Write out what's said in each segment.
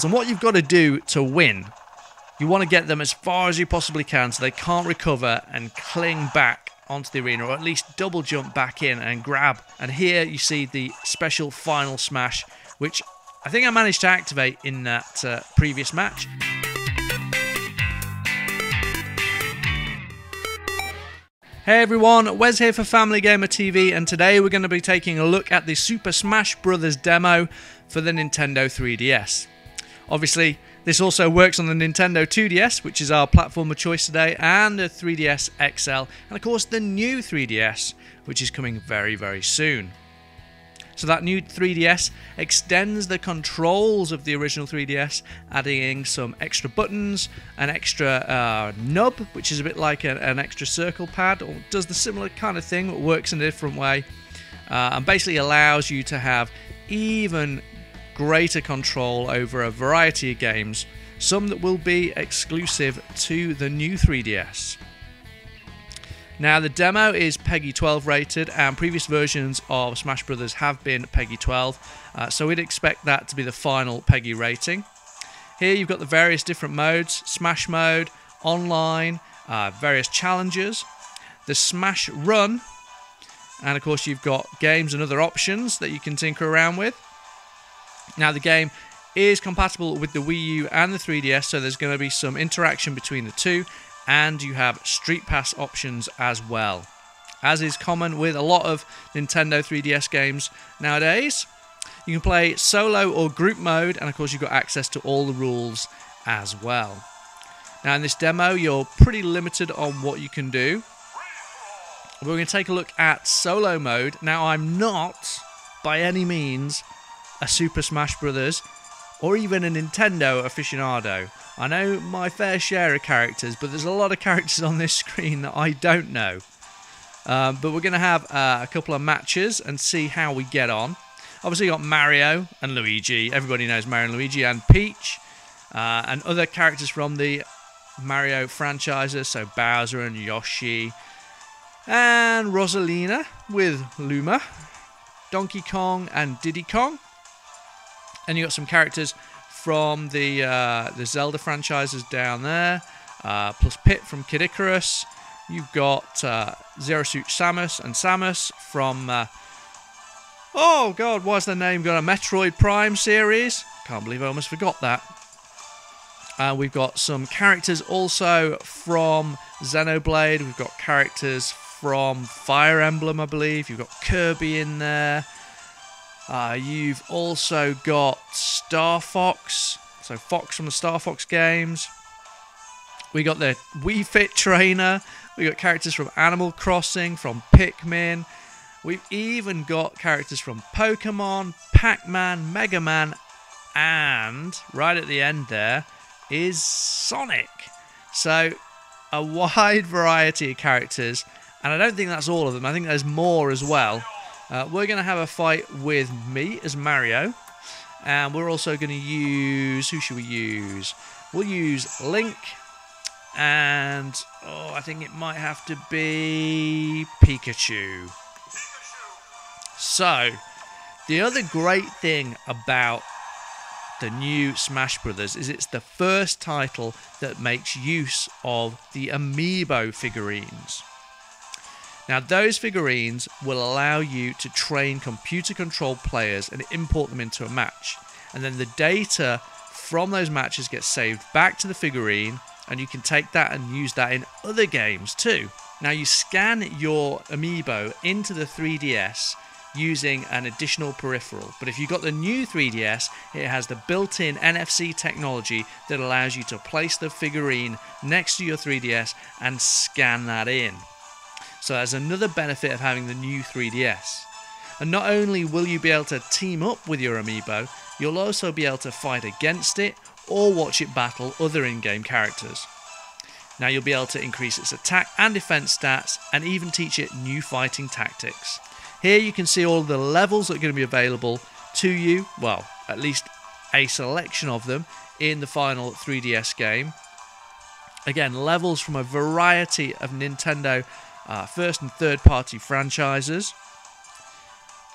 And what you've got to do to win, you want to get them as far as you possibly can so they can't recover and cling back onto the arena, or at least double jump back in and grab. And here you see the special final smash, which I think I managed to activate in that previous match. Hey everyone, Wes here for Family Gamer TV, and today we're going to be taking a look at the Super Smash Bros. Demo for the Nintendo 3DS. Obviously, this also works on the Nintendo 2DS, which is our platform of choice today, and the 3DS XL, and of course the new 3DS, which is coming very, very soon. So that new 3DS extends the controls of the original 3DS, adding some extra buttons, an extra nub, which is a bit like an extra circle pad, or does the similar kind of thing, but works in a different way, and basically allows you to have even greater control over a variety of games, some that will be exclusive to the new 3DS. Now, the demo is PEGI 12 rated, and previous versions of Smash Bros. Have been PEGI 12, so we'd expect that to be the final PEGI rating. Here you've got the various different modes: Smash Mode, Online, various challenges, the Smash Run, and of course you've got games and other options that you can tinker around with. Now, the game is compatible with the Wii U and the 3DS, so there's going to be some interaction between the two, and you have Street Pass options as well. As is common with a lot of Nintendo 3DS games nowadays, you can play solo or group mode, and of course you've got access to all the rules as well. Now, in this demo, you're pretty limited on what you can do. We're going to take a look at solo mode. Now, I'm not, by any means, a Super Smash Bros. Or even a Nintendo aficionado. I know my fair share of characters, but there's a lot of characters on this screen that I don't know. But we're going to have a couple of matches and see how we get on. Obviously, you've got Mario and Luigi. Everybody knows Mario and Luigi, and Peach. And other characters from the Mario franchises, so Bowser and Yoshi. And Rosalina with Luma. Donkey Kong and Diddy Kong. And you got some characters from the Zelda franchises down there, plus Pit from Kid Icarus. You've got Zero Suit Samus and Samus from, oh god, what's their name? Got a Metroid Prime series. Can't believe I almost forgot that. We've got some characters also from Xenoblade. We've got characters from Fire Emblem, I believe. You've got Kirby in there. You've also got Star Fox, so Fox from the Star Fox games. We got the Wii Fit trainer. We got characters from Animal Crossing, from Pac-man. We've even got characters from Pokemon, Pac-Man, Mega Man, and right at the end there is Sonic. So a wide variety of characters, and I don't think that's all of them. I think there's more as well. We're going to have a fight with me as Mario, and we're also going to use, who should we use? We'll use Link, and I think it might have to be Pikachu. So, the other great thing about the new Smash Bros. Is it's the first title that makes use of the Amiibo figurines. Now, those figurines will allow you to train computer-controlled players and import them into a match. And then the data from those matches gets saved back to the figurine, and you can take that and use that in other games too. Now, you scan your Amiibo into the 3DS using an additional peripheral. But if you've got the new 3DS, it has the built-in NFC technology that allows you to place the figurine next to your 3DS and scan that in. So there's another benefit of having the new 3DS. And not only will you be able to team up with your Amiibo, you'll also be able to fight against it or watch it battle other in-game characters. Now you'll be able to increase its attack and defense stats and even teach it new fighting tactics. Here you can see all the levels that are going to be available to you, well, at least a selection of them in the final 3DS game. Again, levels from a variety of Nintendo first and third party franchises.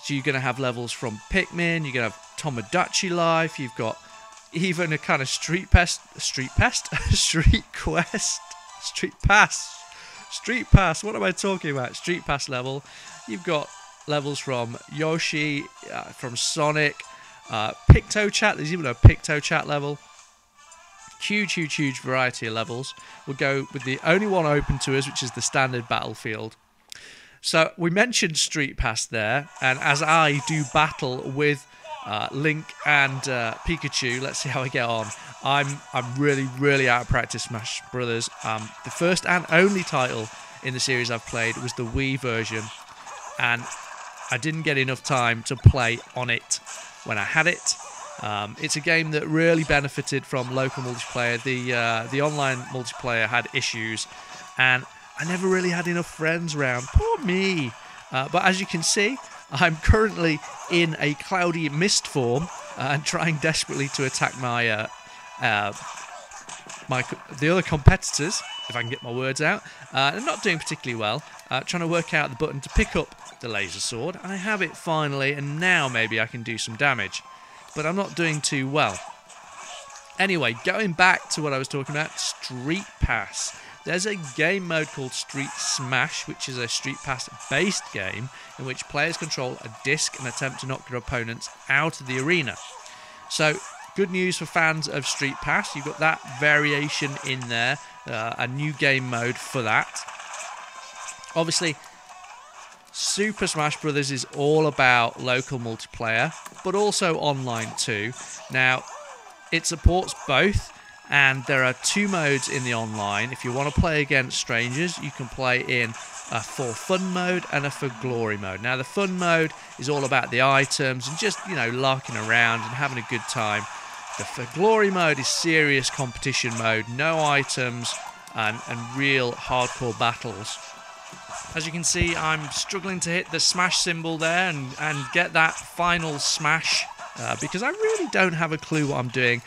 So you're going to have levels from Pikmin, you're going to have Tomodachi Life, you've got even a kind of street pass, what am I talking about? Street pass level. You've got levels from Yoshi, from Sonic, Picto Chat. There's even a Picto Chat level. Huge variety of levels. We'll go with the only one open to us, which is the standard battlefield. So we mentioned Street Pass there, and as I do battle with Link and Pikachu, let's see how I get on. I'm really out of practice Smash Brothers. The first and only title in the series I've played was the Wii version, and I didn't get enough time to play on it when I had it. It's a game that really benefited from local multiplayer. The online multiplayer had issues, and I never really had enough friends around. Poor me. But as you can see, I'm currently in a cloudy mist form and trying desperately to attack the other competitors, if I can get my words out. I'm not doing particularly well. Trying to work out the button to pick up the laser sword. I have it finally, and now maybe I can do some damage. But I'm not doing too well. Anyway, going back to what I was talking about, Street Pass. There's a game mode called Street Smash, which is a Street Pass based game in which players control a disc and attempt to knock their opponents out of the arena. So, good news for fans of Street Pass, you've got that variation in there, a new game mode for that. Obviously, Super Smash Bros. Is all about local multiplayer, but also online too. Now, it supports both, and there are 2 modes in the online. If you want to play against strangers, you can play in a for fun mode and a for glory mode. Now, the fun mode is all about the items and just, you know, larking around and having a good time. The for glory mode is serious competition mode, no items and real hardcore battles. As you can see, I'm struggling to hit the smash symbol there and get that final smash because I really don't have a clue what I'm doing.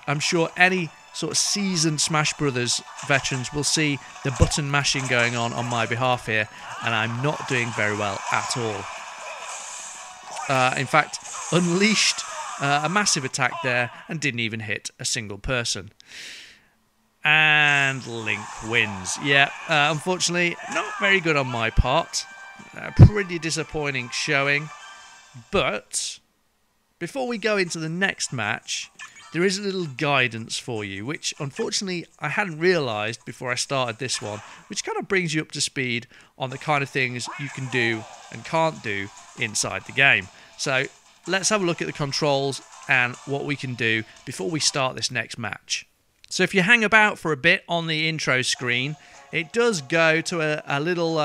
I'm sure any sort of seasoned Smash Brothers veterans will see the button mashing going on my behalf here, and I'm not doing very well at all. In fact, unleashed a massive attack there and didn't even hit a single person. And Link wins. Yeah, unfortunately, not very good on my part. Pretty disappointing showing. But before we go into the next match, there is a little guidance for you, which unfortunately I hadn't realised before I started this one, which kind of brings you up to speed on the kind of things you can do and can't do inside the game. So let's have a look at the controls and what we can do before we start this next match. So if you hang about for a bit on the intro screen, it does go to a little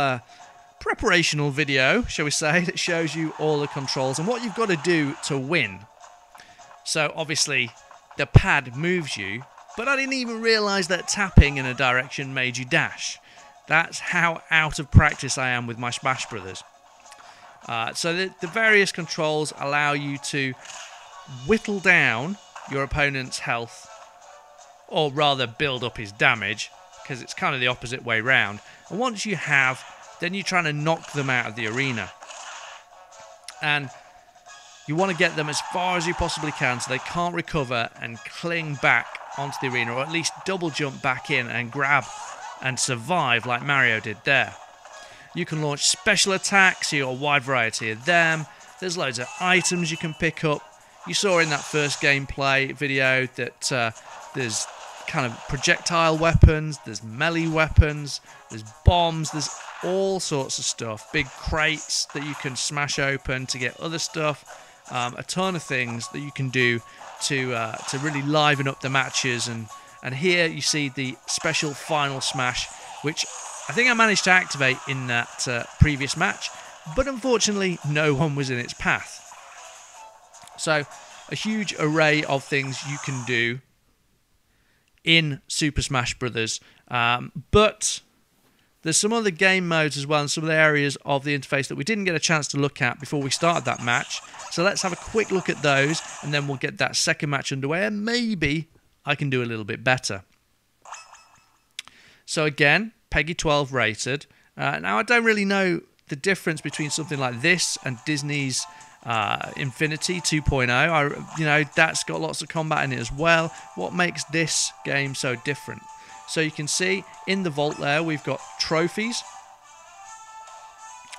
preparational video, shall we say, that shows you all the controls and what you've got to do to win. So obviously the pad moves you, but I didn't even realise that tapping in a direction made you dash. That's how out of practice I am with my Smash Brothers. So the various controls allow you to whittle down your opponent's health, or rather build up his damage, because it's kind of the opposite way round. And once you have, then you're trying to knock them out of the arena. And you want to get them as far as you possibly can so they can't recover and cling back onto the arena, or at least double jump back in and grab and survive like Mario did there. You can launch special attacks, you got a wide variety of them. There's loads of items you can pick up. You saw in that first gameplay video that there's kind of projectile weapons, there's melee weapons, there's bombs, there's all sorts of stuff. Big crates that you can smash open to get other stuff. A ton of things that you can do to really liven up the matches. And here you see the special final smash, which I think I managed to activate in that previous match, but unfortunately no one was in its path. So a huge array of things you can do in Super Smash Brothers, but there's some other game modes as well, and some of the areas of the interface that we didn't get a chance to look at before we started that match. So let's have a quick look at those, and then we'll get that second match underway, and maybe I can do a little bit better. So again, Peggy 12 rated. Now I don't really know the difference between something like this and Disney's Infinity 2.0. That's got lots of combat in it as well. What makes this game so different? So you can see in the vault there, we've got trophies,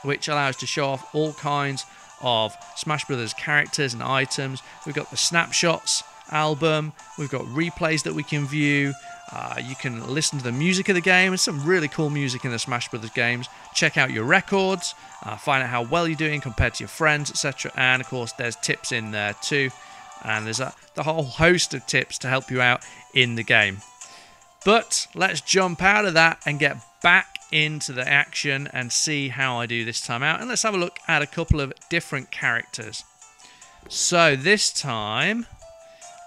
which allows to show off all kinds of Smash Brothers characters and items. We've got the snapshots album, we've got replays that we can view. You can listen to the music of the game. There's some really cool music in the Smash Brothers games. Check out your records, find out how well you're doing compared to your friends, etc. And of course there's tips in there too, and there's the whole host of tips to help you out in the game. But let's jump out of that and get back into the action and see how I do this time out. And let's have a look at a couple of different characters. So this time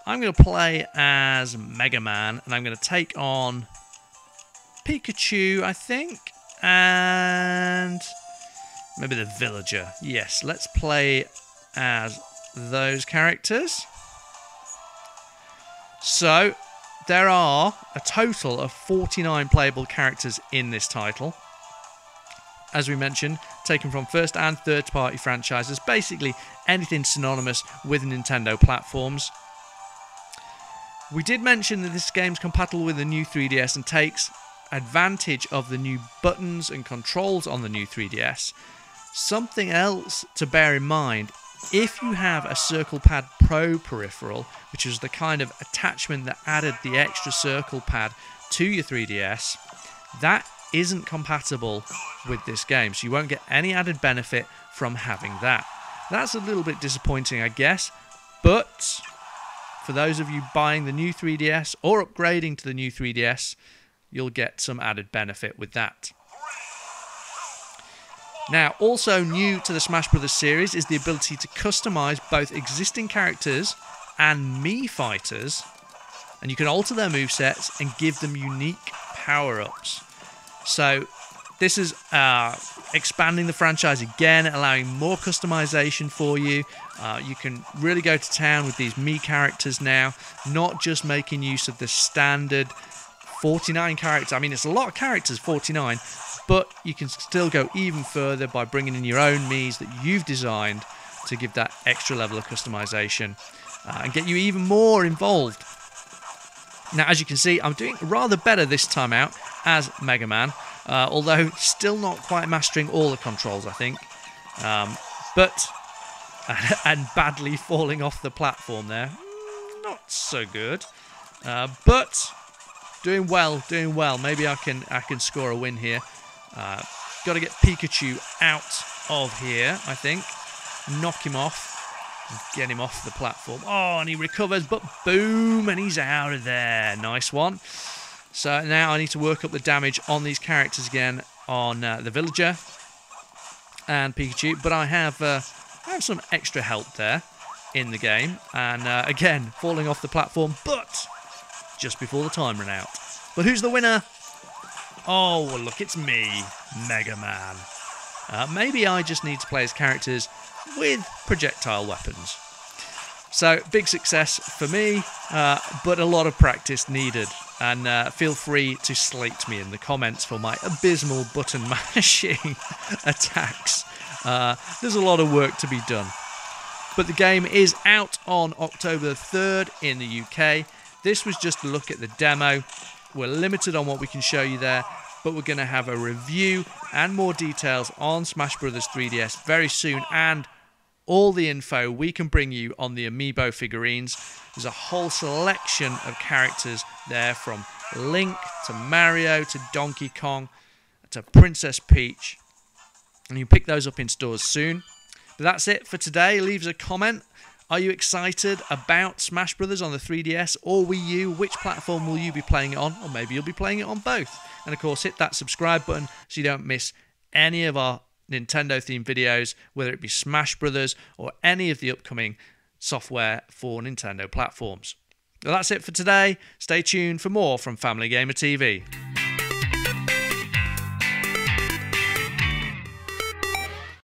I'm going to play as Mega Man, and I'm going to take on Pikachu, I think, and maybe the Villager. Yes, let's play as those characters. So there are a total of 49 playable characters in this title. As we mentioned, taken from first and third party franchises, basically anything synonymous with Nintendo platforms. We did mention that this game's compatible with the new 3DS and takes advantage of the new buttons and controls on the new 3DS. Something else to bear in mind, if you have a Circle Pad Pro peripheral, which is the kind of attachment that added the extra circle pad to your 3DS, that isn't compatible with this game, so you won't get any added benefit from having that. That's a little bit disappointing, I guess, but for those of you buying the new 3DS or upgrading to the new 3DS, you'll get some added benefit with that. Now, also new to the Smash Brothers series is the ability to customize both existing characters and Mii fighters, and you can alter their movesets and give them unique power-ups. So this is expanding the franchise again, allowing more customization for you. You can really go to town with these Mii characters now, not just making use of the standard 49 characters. I mean, it's a lot of characters, 49, but you can still go even further by bringing in your own Miis that you've designed to give that extra level of customization and get you even more involved. Now, as you can see, I'm doing rather better this time out as Mega Man, although still not quite mastering all the controls, I think. And badly falling off the platform there. Not so good. But doing well. Maybe I can score a win here. Got to get Pikachu out of here, I think. Knock him off. Get him off the platform. Oh, and he recovers, but boom, and he's out of there. Nice one. So now I need to work up the damage on these characters again, on the Villager and Pikachu. But I have some extra help there in the game. And again, falling off the platform, but just before the time ran out. But who's the winner? Oh, well, look, it's me, Mega Man. Maybe I just need to play as characters with projectile weapons. So, big success for me, but a lot of practice needed. And feel free to slate me in the comments for my abysmal button mashing attacks. There's a lot of work to be done. But the game is out on October 3rd in the UK. This was just a look at the demo. We're limited on what we can show you there, but we're going to have a review and more details on Smash Brothers 3DS very soon, and all the info we can bring you on the Amiibo figurines. There's a whole selection of characters there, from Link to Mario to Donkey Kong to Princess Peach, and you can pick those up in stores soon. But that's it for today. Leave us a comment. Are you excited about Smash Brothers on the 3DS or Wii U? Which platform will you be playing it on? Or maybe you'll be playing it on both. And of course, hit that subscribe button so you don't miss any of our Nintendo-themed videos, whether it be Smash Brothers or any of the upcoming software for Nintendo platforms. Well, that's it for today. Stay tuned for more from Family Gamer TV.